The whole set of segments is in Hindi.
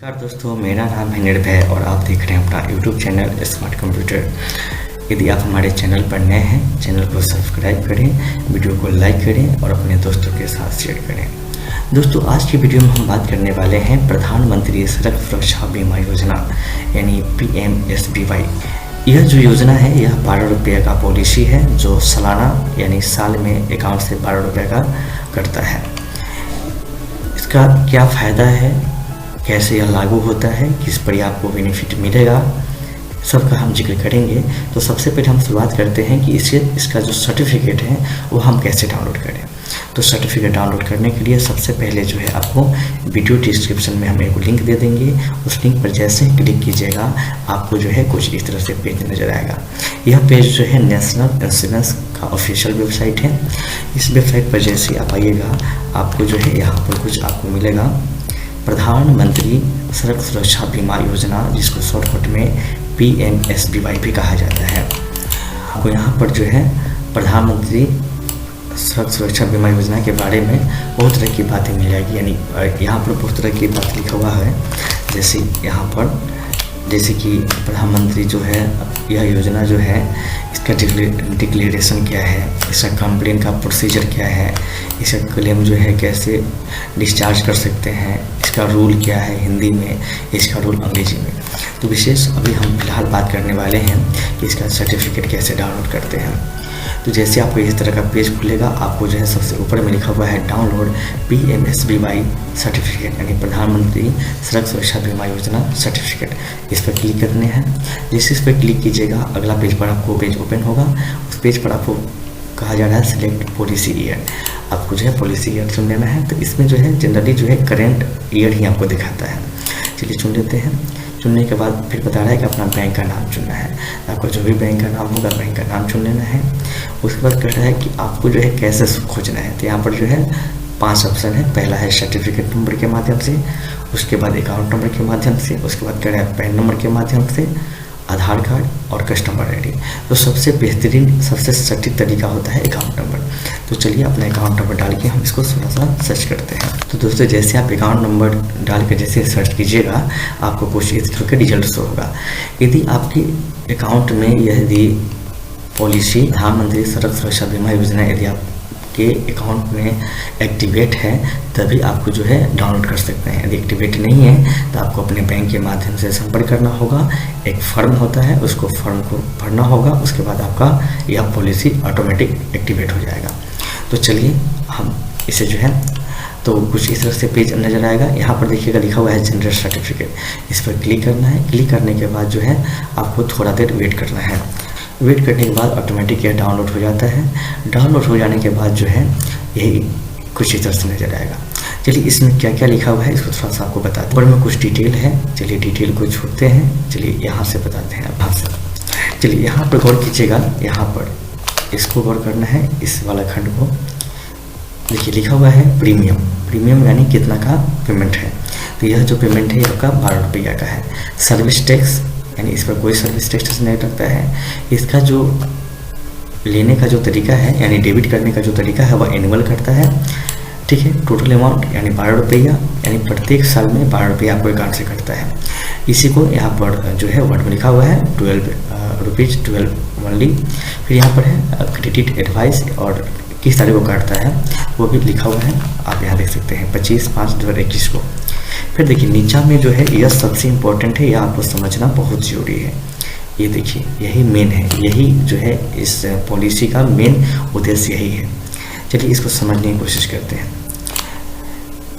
नमस्कार दोस्तों, मेरा नाम है निर्भय और आप देख रहे हैं अपना YouTube चैनल स्मार्ट कंप्यूटर। यदि आप हमारे चैनल पर नए हैं, चैनल को सब्सक्राइब करें, वीडियो को लाइक करें और अपने दोस्तों के साथ शेयर करें। दोस्तों, आज की वीडियो में हम बात करने वाले हैं प्रधानमंत्री सड़क सुरक्षा बीमा योजना यानी PMSBY। यह जो योजना है यह 12 रुपये का पॉलिसी है जो सालाना यानी साल में अकाउंट से 12 रुपये का कटता है। इसका क्या फ़ायदा है, कैसे यह लागू होता है, किस पर आपको बेनिफिट मिलेगा, सबका हम जिक्र करेंगे। तो सबसे पहले हम शुरुआत करते हैं कि इसका जो सर्टिफिकेट है वो हम कैसे डाउनलोड करें। तो सर्टिफिकेट डाउनलोड करने के लिए सबसे पहले जो है आपको वीडियो डिस्क्रिप्शन में हम एक लिंक दे देंगे। उस लिंक पर जैसे ही क्लिक कीजिएगा आपको जो है कुछ इस तरह से पेज नज़र आएगा। यह पेज जो है नेशनल इंश्योरेंस का ऑफिशियल वेबसाइट है। इस वेबसाइट पर जैसे ही आप आइएगा आपको जो है यहाँ पर कुछ आपको मिलेगा प्रधानमंत्री सड़क सुरक्षा बीमा योजना, जिसको शॉर्टकट में PMSBY भी कहा जाता है। आपको यहाँ पर जो है प्रधानमंत्री सड़क सुरक्षा बीमा योजना के बारे में बहुत तरह की बातें मिल जाएगी। यानी यहाँ पर बहुत तरह की बात लिखा हुआ है, जैसे कि प्रधानमंत्री जो है यह योजना जो है इसका डिक्लेरेशन क्या है, इसका कंप्लेन का प्रोसीजर क्या है, इसका क्लेम जो है कैसे डिस्चार्ज कर सकते हैं, इसका रूल क्या है हिंदी में, इसका रूल अंग्रेजी में। तो विशेष अभी हम फिलहाल बात करने वाले हैं कि इसका सर्टिफिकेट कैसे डाउनलोड करते हैं। तो जैसे आपको इस तरह का पेज खुलेगा, आपको जो है सबसे ऊपर में लिखा हुआ है डाउनलोड PMSBY सर्टिफिकेट यानी प्रधानमंत्री सड़क सुरक्षा बीमा योजना सर्टिफिकेट। इस पर क्लिक करने हैं। जैसे इस पर क्लिक कीजिएगा अगला पेज पर आपको पेज ओपन होगा। उस पेज पर आपको कहा जा रहा है सिलेक्ट पॉलिसी ईयर। आपको जो है पॉलिसी ईयर चुनने में है। तो इसमें जो है जनरली जो है करेंट ईयर ही आपको दिखाता है। चलिए चुन लेते हैं। चुनने के बाद फिर बता रहा है कि अपना बैंक का नाम चुनना है। आपको जो भी बैंक का नाम होगा बैंक का नाम चुन लेना है। उसके बाद कह रहा है कि आपको जो है कैसे खोजना है। तो यहाँ पर जो है 5 ऑप्शन है। पहला है सर्टिफिकेट नंबर के माध्यम से, उसके बाद अकाउंट नंबर के माध्यम से, उसके बाद कह रहा है पैन नंबर के माध्यम से, आधार कार्ड और कस्टमर ID। तो सबसे बेहतरीन सबसे सटीक तरीका होता है अकाउंट नंबर। तो चलिए अपना अकाउंट नंबर डाल के हम इसको थोड़ा सा सर्च करते हैं। तो दोस्तों, जैसे आप अकाउंट नंबर डाल के जैसे सर्च कीजिएगा आपको कुछ इस तरह के रिजल्ट शो होगा। यदि आपके अकाउंट में यदि पॉलिसी प्रधानमंत्री सड़क सुरक्षा बीमा योजना यदि आपके अकाउंट में एक्टिवेट है तभी आपको जो है डाउनलोड कर सकते हैं। यदि एक्टिवेट नहीं है तो आपको अपने बैंक के माध्यम से संपर्क करना होगा। एक फॉर्म होता है, उसको फॉर्म को भरना होगा। उसके बाद आपका यह पॉलिसी ऑटोमेटिक एक्टिवेट हो जाएगा। तो चलिए हम इसे जो है तो कुछ इस तरह से पेज नज़र आएगा। यहाँ पर देखिएगा लिखा हुआ है जनरेट सर्टिफिकेट। इस पर क्लिक करना है। क्लिक करने के बाद जो है आपको थोड़ा देर वेट करना है। वेट करने के बाद ऑटोमेटिक यह डाउनलोड हो जाता है। डाउनलोड हो जाने के बाद जो है यही कुछ इस तरह से नज़र आएगा। चलिए इसमें क्या क्या लिखा हुआ है इसको थोड़ा सा आपको बताते हैं। ऊपर में कुछ डिटेल है। चलिए डिटेल को छोड़ते हैं। चलिए यहाँ से बताते हैं आप से। चलिए यहाँ पर गौर कीजिएगा। यहाँ पर इसको गौर करना है। इस वाला खंड को देखिए लिखा हुआ है प्रीमियम। प्रीमियम यानी कितना का पेमेंट है। तो यह जो पेमेंट है आपका 12 रुपया का है। सर्विस टैक्स यानी इस पर कोई सर्विस टैक्स नहीं लगता है। इसका जो लेने का जो तरीका है यानी डेबिट करने का जो तरीका है वह एनुअल करता है। ठीक है। टोटल अमाउंट यानी 12 रुपया यानी प्रत्येक साल में 12 रुपया आपको अकाउंट से कटता है। इसी को यहाँ पर जो है वर्ड में लिखा हुआ है 12 ओनली। फिर यहाँ पर है क्रेडिट एडवाइस और किस तारीख को काटता है वो भी लिखा हुआ है। आप यहाँ देख सकते हैं 25/5/2021 को। फिर देखिए नीचा में जो है यह सबसे इम्पोर्टेंट है, यह आपको समझना बहुत ज़रूरी है। ये देखिए यही मेन है, यही जो है इस पॉलिसी का मेन उद्देश्य यही है। चलिए इसको समझने की कोशिश करते हैं।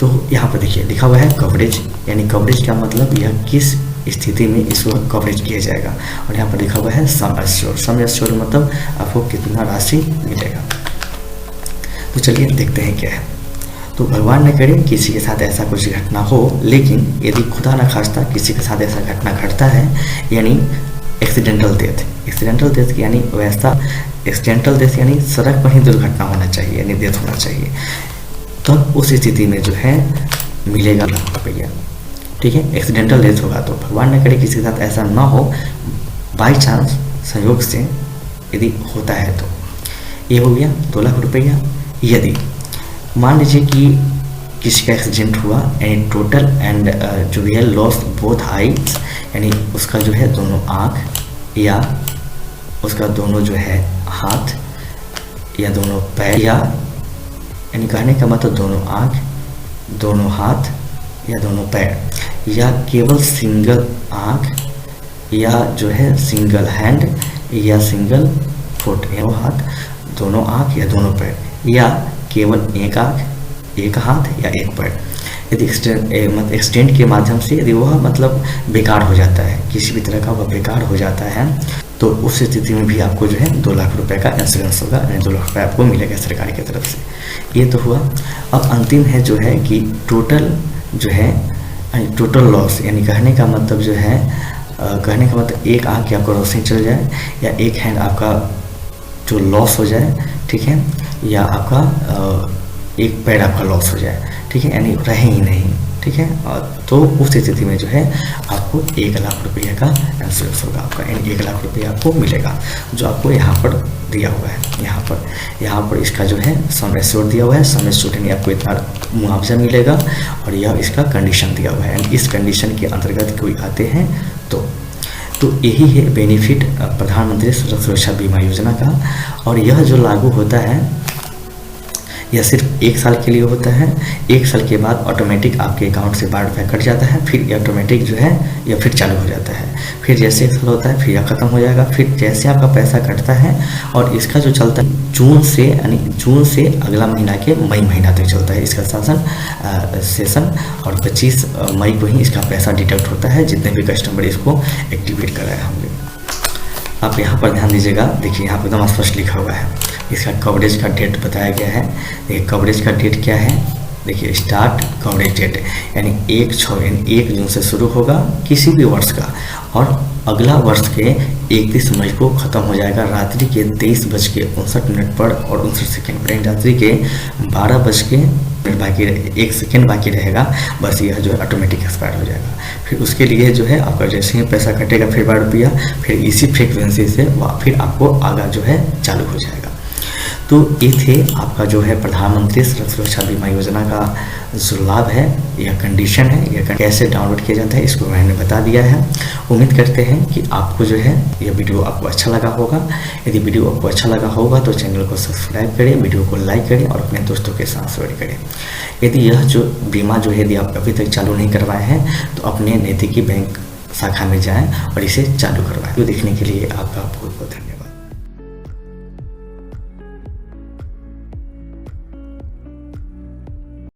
तो यहाँ पर देखिए लिखा हुआ है कवरेज यानी कवरेज का मतलब यह किस स्थिति में इसको कवरेज किया जाएगा। और यहाँ पर लिखा हुआ है सम एश्योर। सम एश्योर मतलब आपको कितना राशि मिलेगा। तो चलिए देखते हैं क्या है। तो भगवान न करे किसी के साथ ऐसा कुछ घटना हो, लेकिन यदि खुदा न खास्ता किसी के साथ ऐसा घटना घटता है यानी एक्सीडेंटल डेथ। एक्सीडेंटल डेथ यानी वैसा एक्सीडेंटल डेथ यानी सड़क पर ही दुर्घटना होना चाहिए यानी डेथ होना चाहिए। तब उस स्थिति में जो है मिलेगा रुपया। ठीक है। एक्सीडेंटल डेथ होगा तो भगवान न करे किसी के साथ ऐसा ना हो, बाई चांस संयोग से यदि होता है तो ये हो गया 2 लाख रुपया। यदि मान लीजिए कि किसी का एक्सीडेंट हुआ एंड टोटल एंड जो भी है लॉस बोथ आइज, यानी उसका जो है दोनों आँख या उसका दोनों जो है हाथ या दोनों पैर, या यानी कहने का मतलब दोनों आँख, दोनों हाथ या दोनों पैर, या केवल सिंगल आँख या जो है सिंगल हैंड या सिंगल फुट, दोनों हाथ, दोनों आँख या दोनों पैर, या केवल एक आँख, एक हाथ या एक पैर। यदि एक्सीडेंट के माध्यम से यदि वह मतलब बेकार हो जाता है, किसी भी तरह का वह बेकार हो जाता है, तो उस स्थिति में भी आपको जो है 2 लाख रुपए का इंश्योरेंस होगा, यानी 2 लाख रुपये आपको मिलेगा सरकार की तरफ से। ये तो हुआ। अब अंतिम है जो है कि टोटल जो है टोटल लॉस, यानी कहने का मतलब जो है कहने का मतलब एक आँख आपका रोशनी चल जाए या एक हैंड आपका जो लॉस हो जाए, ठीक है, या आपका एक पैर आपका लॉस हो जाए, ठीक है, यानी रहे ही नहीं, ठीक है। तो उस स्थिति में जो है आपको 1 लाख रुपये का इंश्योरेंस होगा आपका, यानी 1 लाख रुपये आपको मिलेगा, जो आपको यहाँ पर दिया हुआ है। यहाँ पर इसका जो है सम एश्योर्ड दिया हुआ है, सम एश्योर्ड यानी आपको इतना मुआवजा मिलेगा, और यह इसका कंडीशन दिया हुआ है, यानी इस कंडीशन के अंतर्गत कोई आते हैं तो यही है बेनिफिट प्रधानमंत्री सुरक्षा बीमा योजना का। और यह जो लागू होता है यह सिर्फ 1 साल के लिए होता है। 1 साल के बाद ऑटोमेटिक आपके अकाउंट से 12 रुपये कट जाता है, फिर ये ऑटोमेटिक जो है यह फिर चालू हो जाता है। फिर जैसे 1 साल होता है फिर यह ख़त्म हो जाएगा, फिर जैसे आपका पैसा कटता है, और इसका जो चलता है जून से अगला महीना के मई महीना तक चलता है इसका सेशन, और 25 मई को ही इसका पैसा डिडक्ट होता है, जितने भी कस्टमर इसको एक्टिवेट कराए होंगे। आप यहाँ पर ध्यान दीजिएगा, देखिए यहाँ पर एकदम स्पष्ट लिखा हुआ है, इसका कवरेज का डेट बताया गया है। देखिए कवरेज का डेट क्या है, देखिए स्टार्ट कवरेज डेट, यानी 1 जून से शुरू होगा किसी भी वर्ष का, और अगला वर्ष के 31 मई को ख़त्म हो जाएगा रात्रि के 23:59 पर और 59 सेकेंड पर, रात्रि के 1 सेकेंड बाकी रहेगा, बस यह जो है ऑटोमेटिक एक्सपायर हो जाएगा। फिर उसके लिए जो है आपका जैसे ही पैसा कटेगा फिर 12 रुपया, फिर इसी फ्रीक्वेंसी से फिर आपको आगा जो है चालू हो जाएगा। तो ये थे आपका जो है प्रधानमंत्री सुरक्षा बीमा योजना का जो लाभ है, यह कंडीशन है, यह कैसे डाउनलोड किया जाता है इसको मैंने बता दिया है। उम्मीद करते हैं कि आपको जो है यह वीडियो आपको अच्छा लगा होगा। यदि वीडियो आपको अच्छा लगा होगा तो चैनल को सब्सक्राइब करें, वीडियो को लाइक करें और अपने दोस्तों के साथ शेयर करें। यदि यह जो बीमा जो है यदि आप अभी तक चालू नहीं करवाए हैं तो अपने नज़दीकी बैंक शाखा में जाएँ और इसे चालू करवाएँ। तो देखने के लिए आपका बहुत बहुत धन्यवाद।